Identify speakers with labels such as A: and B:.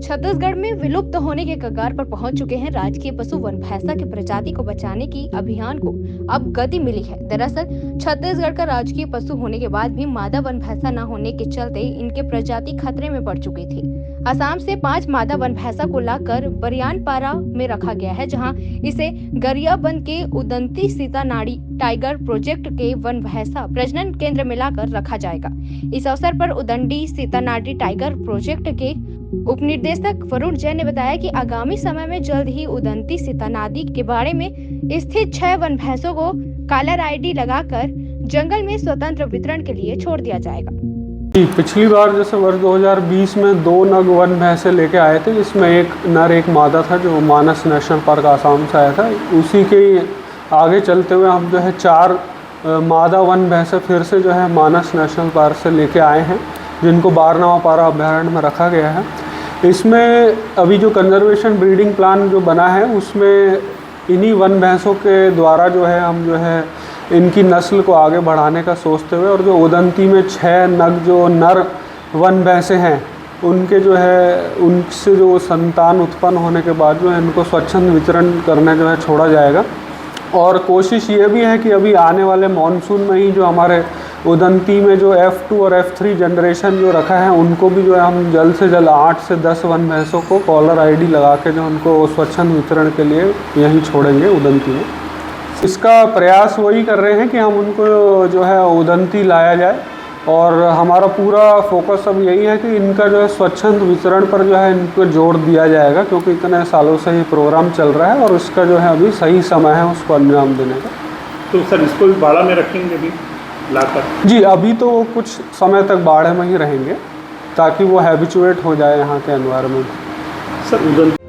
A: छत्तीसगढ़ में विलुप्त होने के कगार पर पहुंच चुके हैं राजकीय पशु वन भैंसा की प्रजाति को बचाने की अभियान को अब गति मिली है। दरअसल छत्तीसगढ़ का राजकीय पशु होने के बाद भी मादा वन भैंसा न होने के चलते इनके प्रजाति खतरे में पड़ चुकी थी। असम से 5 मादा वन भैंसा को लाकर बरियानपारा में रखा गया है, जहां इसे गरियाबंद के उदंती सीतानाड़ी टाइगर प्रोजेक्ट के वन भैंसा प्रजनन केंद्र में लाकर रखा जाएगा। इस अवसर पर उदंती सीतानाड़ी टाइगर प्रोजेक्ट के उपनिदेशक वरुण जैन ने बताया कि आगामी समय में जल्द ही उदंती सीतानादी के बाड़े में स्थित 6 वन भैंसों को कॉलर आईडी लगाकर जंगल में स्वतंत्र वितरण के लिए छोड़ दिया जाएगा।
B: पिछली बार जैसे वर्ष 2020 में 2 नग वन भैंसे लेके आए थे, जिसमें एक नर एक मादा था जो मानस नेशनल पार्क आसाम से आया था। उसी के आगे चलते हुए हम जो है 4 मादा वन भैंसे फिर से जो है मानस नेशनल पार्क से लेके आए हैं, जिनको बारनावापारा अभयारण्य में रखा गया है। इसमें अभी जो कंजर्वेशन ब्रीडिंग प्लान जो बना है, उसमें इन्हीं वन भैंसों के द्वारा जो है हम जो है इनकी नस्ल को आगे बढ़ाने का सोचते हुए, और जो उदंती में 6 नग जो नर वन भैंसे हैं उनके जो है उनसे जो संतान उत्पन्न होने के बाद जो है इनको स्वच्छंद वितरण करने जो है छोड़ा जाएगा। और कोशिश ये भी है कि अभी आने वाले मानसून में ही जो हमारे उदंती में जो F2 और F3 जनरेशन जो रखा है, उनको भी जो है हम जल्द से जल्द 8 से 10 वन भैंसों को कॉलर आईडी लगा के जो उनको स्वच्छंद वितरण के लिए यहीं छोड़ेंगे उदंती में। इसका प्रयास वही कर रहे हैं कि हम उनको जो है उदंती लाया जाए, और हमारा पूरा फोकस अब यही है कि इनका जो है स्वच्छंद वितरण पर जो है इनको जोर दिया जाएगा, क्योंकि इतने सालों से ये प्रोग्राम चल रहा है और इसका जो है अभी सही समय है उसको अंजाम देने का।
C: तो सर इसको भी बाड़ा में रखेंगे अभी लाकर?
B: जी, अभी तो कुछ समय तक बाड़े में ही रहेंगे ताकि वो हैबिचुएट हो जाए यहाँ के एनवायरनमेंट।
C: सर उदंती